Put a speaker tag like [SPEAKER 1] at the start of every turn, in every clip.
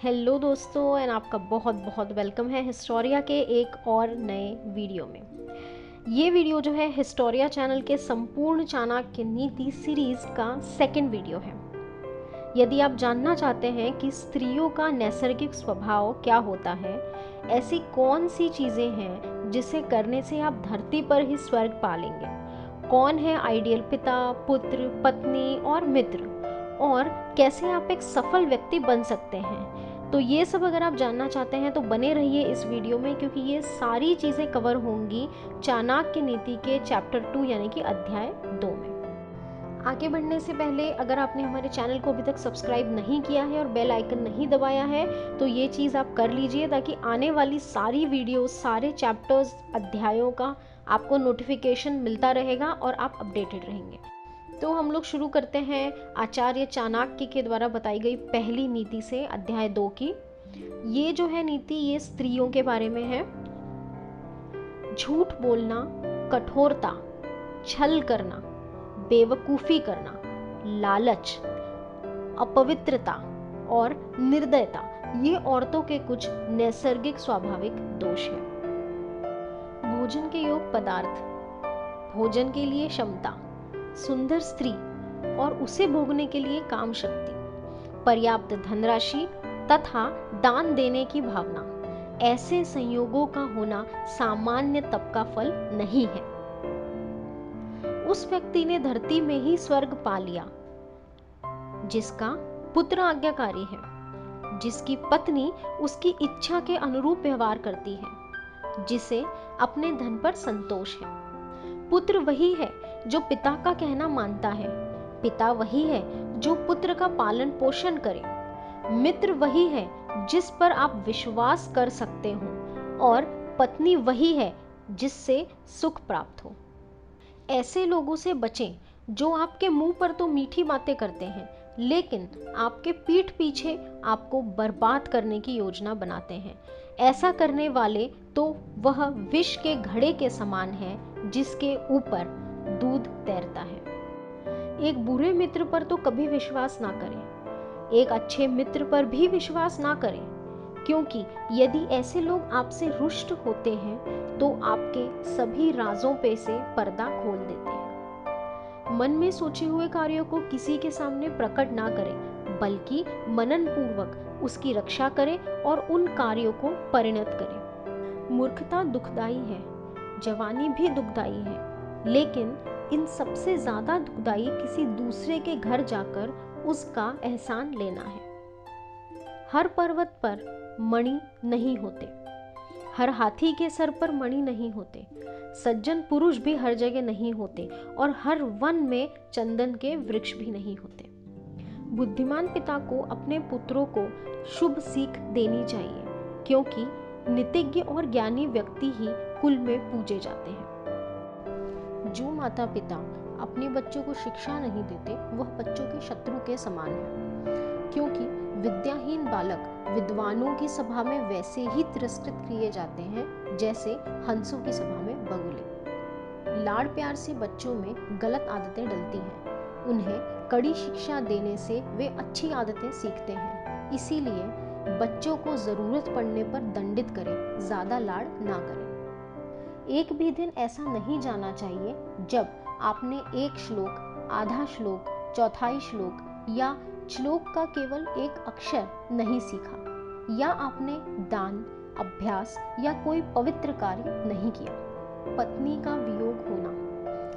[SPEAKER 1] Hello दोस्तों and आपका बहुत बहुत वेलकम है हिस्टोरिया के एक और नए वीडियो में। ये वीडियो जो है हिस्टोरिया चैनल के संपूर्ण चाणक्य नीति सीरीज का सेकंड वीडियो है। यदि आप जानना चाहते हैं कि स्त्रियों का नैसर्गिक स्वभाव क्या होता है, ऐसी कौन सी चीज़ें हैं जिसे करने से आप धरती पर ही स्वर्ग पालेंगे, कौन है आइडियल पिता, पुत्र, पत्नी और मित्र, और कैसे आप एक सफल व्यक्ति बन सकते हैं, तो ये सब अगर आप जानना चाहते हैं तो बने रहिए इस वीडियो में, क्योंकि ये सारी चीज़ें कवर होंगी चाणक्य नीति के चैप्टर 2 यानी कि अध्याय 2 में। आगे बढ़ने से पहले अगर आपने हमारे चैनल को अभी तक सब्सक्राइब नहीं किया है और बेल आइकन नहीं दबाया है तो ये चीज़ आप कर लीजिए, ताकि आने वाली सारी वीडियो, सारे चैप्टर्स, अध्यायों का आपको नोटिफिकेशन मिलता रहेगा और आप अपडेटेड रहेंगे। तो हम लोग शुरू करते हैं आचार्य चाणक्य के द्वारा बताई गई पहली नीति से, अध्याय 2 की। ये जो है नीति, ये स्त्रियों के बारे में है। झूठ बोलना, कठोरता, छल करना, बेवकूफ़ी करना, लालच, अपवित्रता और निर्दयता, ये औरतों के कुछ नैसर्गिक स्वाभाविक दोष हैं। भोजन के योग पदार्थ, भोजन के लिए क्षमता, सुंदर स्त्री और उसे भोगने के लिए काम शक्ति, पर्याप्त धनराशि तथा दान देने की भावना, ऐसे संयोगों का होना सामान्य तप का फल नहीं है। उस व्यक्ति ने धरती में ही स्वर्ग पा लिया जिसका पुत्र आज्ञाकारी है, जिसकी पत्नी उसकी इच्छा के अनुरूप व्यवहार करती है, जिसे अपने धन पर संतोष है। पुत्र वही है जो पिता का कहना मानता है, पिता वही है जो पुत्र का पालन पोषण करे, मित्र वही है जिस पर आप विश्वास कर सकते हो, और पत्नी वही है जिससे सुख प्राप्त हो। ऐसे लोगों से बचें जो आपके मुंह पर तो मीठी बातें करते हैं, लेकिन आपके पीठ पीछे आपको बर्बाद करने की योजना बनाते हैं। ऐसा करने वाले तो वह विष के घड़े के समान है जिसके ऊपर दूध तैरता है। एक बुरे मित्र पर तो कभी विश्वास ना करें, एक अच्छे मित्र पर भी विश्वास ना करें, क्योंकि यदि ऐसे लोग आपसे रुष्ट होते हैं तो आपके सभी राजों पे से पर्दा खोल देते हैं। मन में सोचे हुए कार्यों को किसी के सामने प्रकट ना करें, बल्कि मनन पूर्वक उसकी रक्षा करें और उन कार्यों को परिणत करें। मूर्खता दुखदाई है, जवानी भी दुखदाई है, लेकिन इन सबसे ज्यादा दुखदाई किसी दूसरे के घर जाकर उसका एहसान लेना है। हर पर्वत पर मणि नहीं होते, हर हाथी के सर पर मणि नहीं होते, सज्जन पुरुष भी हर जगह नहीं होते, और हर वन में चंदन के वृक्ष भी नहीं होते। बुद्धिमान पिता को अपने पुत्रों को शुभ सीख देनी चाहिए, क्योंकि नीतिज्ञ और ज्ञानी व्यक्ति ही कुल में पूजे जाते हैं। जो माता पिता अपने बच्चों को शिक्षा नहीं देते वह बच्चों के शत्रु के समान है, क्योंकि विद्याहीन बालक विद्वानों की सभा में वैसे ही तिरस्कृत किए जाते हैं जैसे हंसों की सभा में बगुले। लाड़ प्यार से बच्चों में गलत आदतें डलती हैं, उन्हें कड़ी शिक्षा देने से वे अच्छी आदतें सीखते हैं। इसीलिए बच्चों को जरूरत पड़ने पर दंडित करें, ज्यादा लाड़ ना करें। एक भी दिन ऐसा नहीं जाना चाहिए जब आपने एक श्लोक, आधा श्लोक, चौथाई श्लोक या श्लोक का केवल एक अक्षर नहीं सीखा, या आपने दान, अभ्यास या कोई पवित्र कार्य नहीं किया। पत्नी का वियोग होना,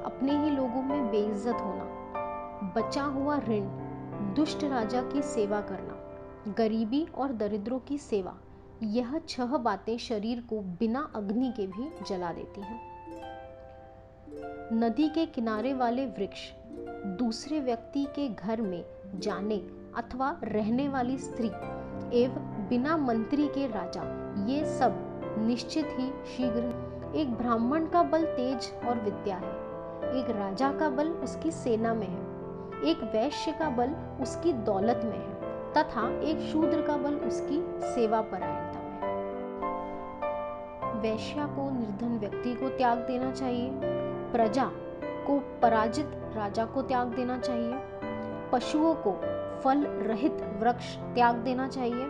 [SPEAKER 1] अपने ही लोगों में बेइज्जत होना, बचा हुआ ऋण, दुष्ट राजा की सेवा करना, गरीबी और दरिद्रों की सेवा, यह 6 बातें शरीर को बिना अग्नि के भी जला देती हैं। नदी के किनारे वाले वृक्ष, दूसरे व्यक्ति के घर में जाने अथवा रहने वाली स्त्री एवं बिना मंत्री के राजा, ये सब निश्चित ही शीघ्र। एक ब्राह्मण का बल तेज और विद्या है, एक राजा का बल उसकी सेना में है, एक वैश्य का बल उसकी दौलत में है, तथा एक शूद्र का बल उसकी सेवा परायणता में है। वैश्या को निर्धन व्यक्ति को त्याग देना चाहिए, प्रजा को पराजित राजा को त्याग देना चाहिए, पशुओं को फल रहित वृक्ष त्याग देना चाहिए,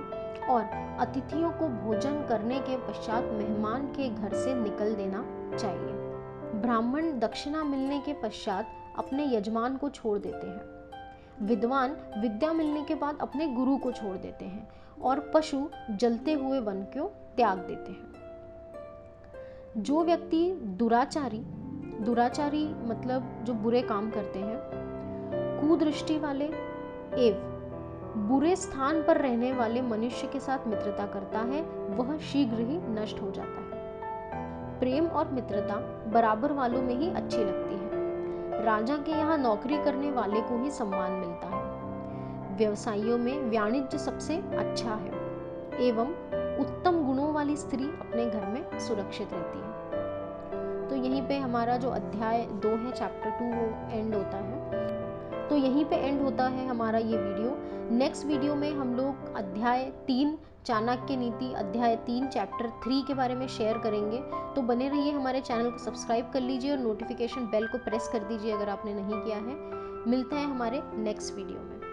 [SPEAKER 1] और अतिथियों को भोजन करने के पश्चात मेहमान के घर से निकल देना चाहिए। ब्राह्मण दक्षिणा मिलने के पश्चात अपने यजमान को छोड़ देते हैं। विद्वान विद्या मिलने के बाद अपने गुरु को छोड़ देते हैं और पशु जलते हुए वन को त्याग देते हैं। जो व्यक्ति दुराचारी मतलब जो बुरे काम करते हैं, कुदृष्टि वाले एवं बुरे स्थान पर रहने वाले मनुष्य के साथ मित्रता करता है, वह शीघ्र ही नष्ट हो जाता है। प्रेम और मित्रता बराबर वालों में ही अच्छी लगती है। राजा के यहाँ नौकरी करने वाले को ही सम्मान मिलता है। व्यवसायियों में वाणिज्य सबसे अच्छा है एवं उत्तम गुणों वाली स्त्री अपने घर में सुरक्षित रहती है। तो यहीं पे हमारा जो अध्याय 2 है, चैप्टर 2, वो एंड होता है। तो यहीं पे एंड होता है हमारा ये वीडियो। नेक्स्ट वीडियो में हम लोग अध्याय 3 चाणक्य नीति, अध्याय 3 चैप्टर 3 के बारे में शेयर करेंगे। तो बने रहिए, हमारे चैनल को सब्सक्राइब कर लीजिए और नोटिफिकेशन बेल को प्रेस कर दीजिए अगर आपने नहीं किया है। मिलते हैं हमारे नेक्स्ट वीडियो में।